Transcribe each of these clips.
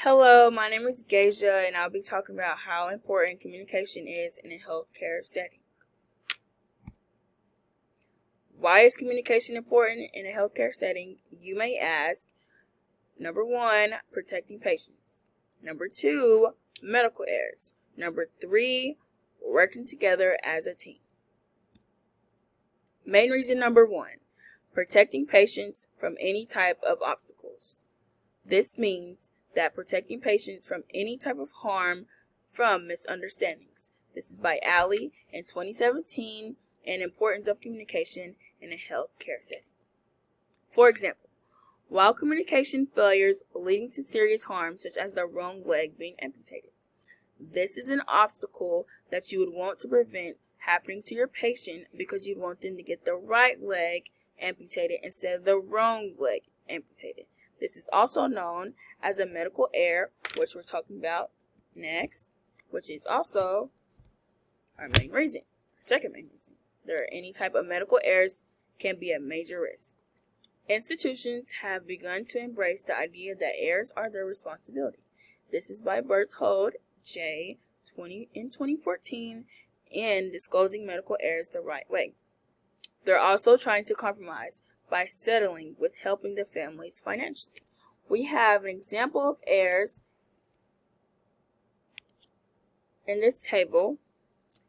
Hello, my name is Geja, and I'll be talking about how important communication is in a healthcare setting. Why is communication important in a healthcare setting? You may ask. Number 1, protecting patients. Number 2, medical errors. Number 3, working together as a team. Main reason number 1, protecting patients from any type of obstacles. This means that protecting patients from any type of harm from misunderstandings. This is by Alley in 2017, and importance of communication in a healthcare setting. For example, while communication failures leading to serious harm, such as the wrong leg being amputated, this is an obstacle that you would want to prevent happening to your patient because you'd want them to get the right leg amputated instead of the wrong leg amputated. This is also known as a medical error, which we're talking about next, which is also our main reason. Second main reason. There are any type of medical errors can be a major risk. Institutions have begun to embrace the idea that errors are their responsibility. This is by Berthold J. in 2014 in Disclosing Medical Errors the Right Way. They're also trying to compromise by settling with helping the families financially. We have an example of errors in this table.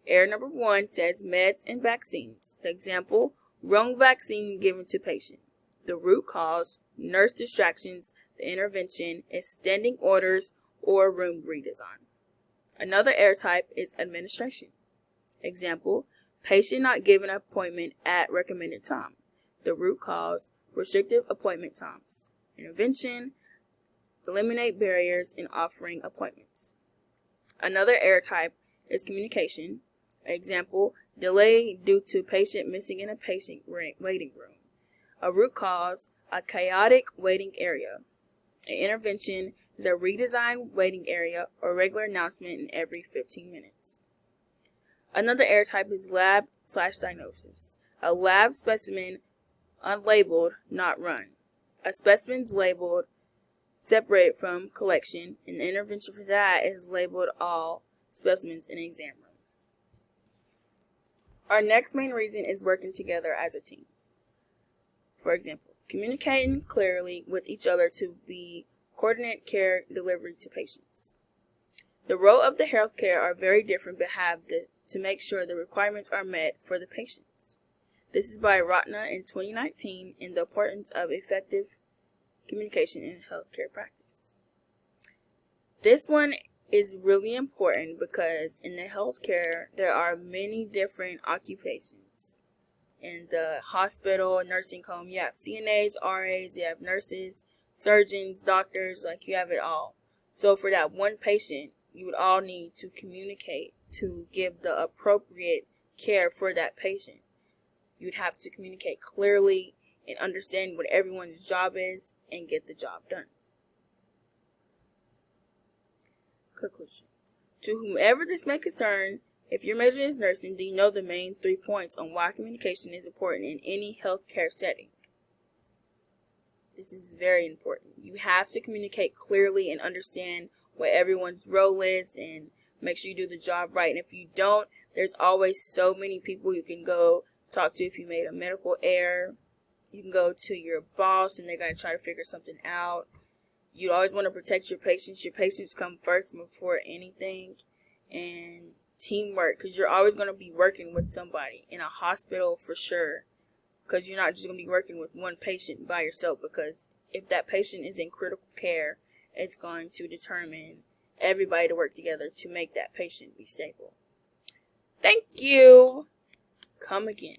Error number 1 says meds and vaccines. The example, wrong vaccine given to patient. The root cause, nurse distractions. The intervention is standing orders or room redesign. Another error type is administration. Example, patient not given an appointment at recommended time. The root cause, restrictive appointment times. Intervention, eliminate barriers in offering appointments. Another error type is communication. Example, delay due to patient missing in a patient waiting room. A root cause, a chaotic waiting area. An intervention is a redesigned waiting area or regular announcement in every 15 minutes. Another error type is lab/diagnosis. A lab specimen unlabeled, not run. A specimen's labeled, separated from collection, and the intervention for that is labeled all specimens in an exam room. Our next main reason is working together as a team. For example, communicating clearly with each other to be coordinate care delivery to patients. The role of the healthcare are very different but have to make sure the requirements are met for the patients. This is by Ratna in 2019 in the importance of effective communication in healthcare practice. This one is really important because in the healthcare there are many different occupations. In the hospital, nursing home, you have CNAs, RAs, you have nurses, surgeons, doctors, like you have it all. So for that one patient, you would all need to communicate to give the appropriate care for that patient. You'd have to communicate clearly and understand what everyone's job is and get the job done. Conclusion. To whomever this may concern, if your major is nursing, then you know the main 3 points on why communication is important in any healthcare setting. This is very important. You have to communicate clearly and understand what everyone's role is and make sure you do the job right. And if you don't, there's always so many people you can go talk to if you made a medical error. You can go to your boss and they're going to try to figure something out. You always want to protect your patients. Your patients come first before anything. And teamwork, because you're always going to be working with somebody in a hospital for sure. Because you're not just going to be working with one patient by yourself, because if that patient is in critical care, it's going to determine everybody to work together to make that patient be stable. Thank you. Come again.